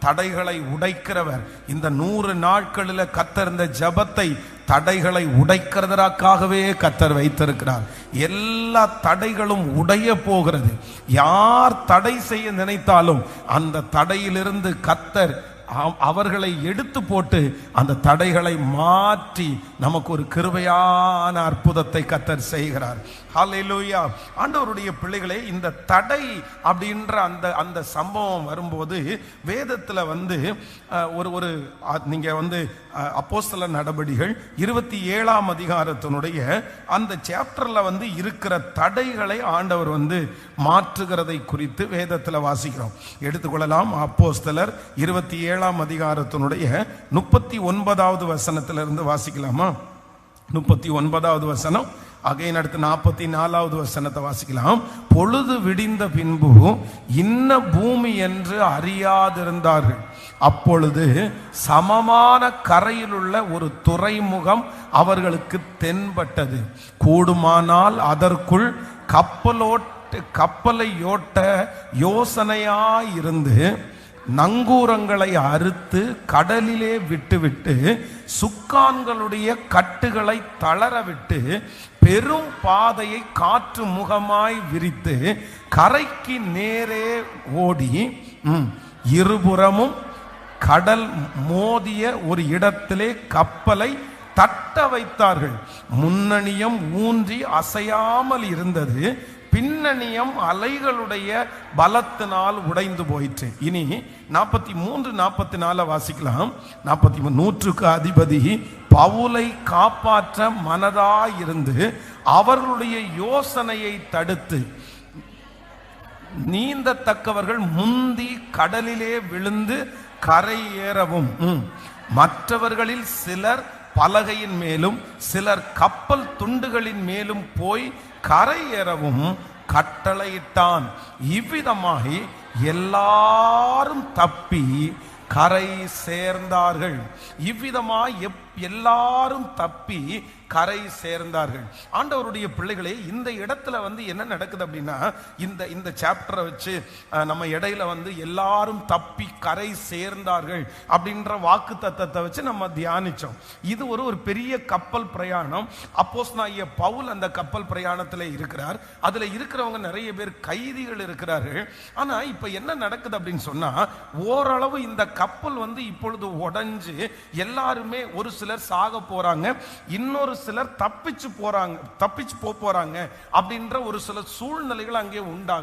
தடைகளை உடைக்கிறவர். இந்த 100 நாட்களில் கர்த்தர் இந்த ஜெபத்தை தடைகளை உடைக்கிறதற்காகவே கர்த்தர் வைத்திருக்கிறார். எல்லா தடைகளும் உடைய போகிறது. யார் தடை செய்ய நினைத்தாலும் அந்த தடையிலிருந்து கர்த்தர் அவர்களை எடுத்து போட்டு அந்த தடைகளை மாற்றி நமக்கு ஒரு கிருபையான அற்புதத்தை கர்த்தர் செய்கிறார். ஹல்லேலூயா. ஆண்டவருடைய பிள்ளைகளே, இந்த தடை அப்படின்ற அந்த சம்பவம் வரும்போது வேதத்தில் ஒரு நீங்க அப்போஸ்தலர் நடபடிகள் 27ஆம் அதிகாரத்தினுடைய அந்த சாப்டர்ல இருக்கிற தடைகளை ஆண்டவர் மாற்றுகிறதை குறித்து வேதத்தில் வாசிக்கிறோம். எடுத்துக்கொள்ளலாம். அப்போஸ்தலர் 27ஆம் அதிகாரத்தினுடைய 39வது வசனத்திலிருந்து வாசிக்கலாமா? 39வது வசனம். அகைன் அடுத்து 44வது வசனத்தை வாசிக்கலாம். பொழுது விடிந்த பின்பு இன்ன பூமி என்று அறியாதிருந்தார்கள். அப்பொழுது சமமான கரையில் உள்ள ஒரு துறைமுகம் அவர்களுக்கு தென்பட்டது. கூடுமானால் அதற்குள் கப்பலை ஓட்ட யோசனையாயிருந்து நங்கூரங்களை அறுத்து கடலிலே விட்டுவிட்டு சுக்கான்களுடைய கட்டுகளை தளரவிட்டு பெரும் பாதையை காற்று முகமாய் விரித்து கரைக்கு நேரே ஓடி இருபுறமும் கடல் மோதிய ஒரு இடத்திலே கப்பலை தட்ட வைத்தார்கள். முன்னணியம் ஊன்றி அசையாமல் இருந்தது, பின்னணியம் அலைகளுடைய பலத்தினால் உடைந்து போயிற்று. இனி 43, 44 வாசிக்கலாம். 43 100க்கு அதிபதி பவுலை காப்பாற்ற மனதாயிருந்து அவர்களுடைய யோசனையை தடுத்து நீந்தத்தக்கவர்கள் முந்தி கடலிலே விழுந்து கரை ஏறவும் மற்றவர்களில் சிலர் பலகையின் மேலும் சிலர் கப்பல் துண்டுகளின் மேலும் போய் கரை ஏறவும் கட்டளையிட்டான். இவ்விதமாய் எல்லாரும் தப்பி கரை சேர்ந்தார்கள். இவ்விதமாய் எல்லாரும் தப்பி கரை சேர்ந்தார்கள். ஆண்டவருடைய பிள்ளைகளே, இந்த இடத்துல என்ன நடக்குது அப்படின்னா, இந்த சாப்டரை வச்சு நம்ம இடையில எல்லாரும் தப்பி கரை சேர்ந்தார்கள் அப்படின்ற வாக்கு தத்தத்தை வச்சு நம்ம தியானிச்சோம். இது ஒரு பெரிய கப்பல் பிரயாணம். அப்போஸ்தலனாகிய பவுல் அந்த கப்பல் பிரயாணத்தில் இருக்கிறார். அதுல இருக்கிறவங்க நிறைய பேர் கைதிகள் இருக்கிறார்கள். ஆனா இப்ப என்ன நடக்குது அப்படின்னு சொன்னா, ஓரளவு இந்த கப்பல் இப்பொழுது உடைஞ்சு எல்லாருமே, ஒரு சிலர் சாக போறாங்க, இன்னொரு சிலர் தப்பிச்சு போறாங்க அப்படின்ற ஒரு சில சூழ்நிலைகள் அங்கே உண்டாகும்.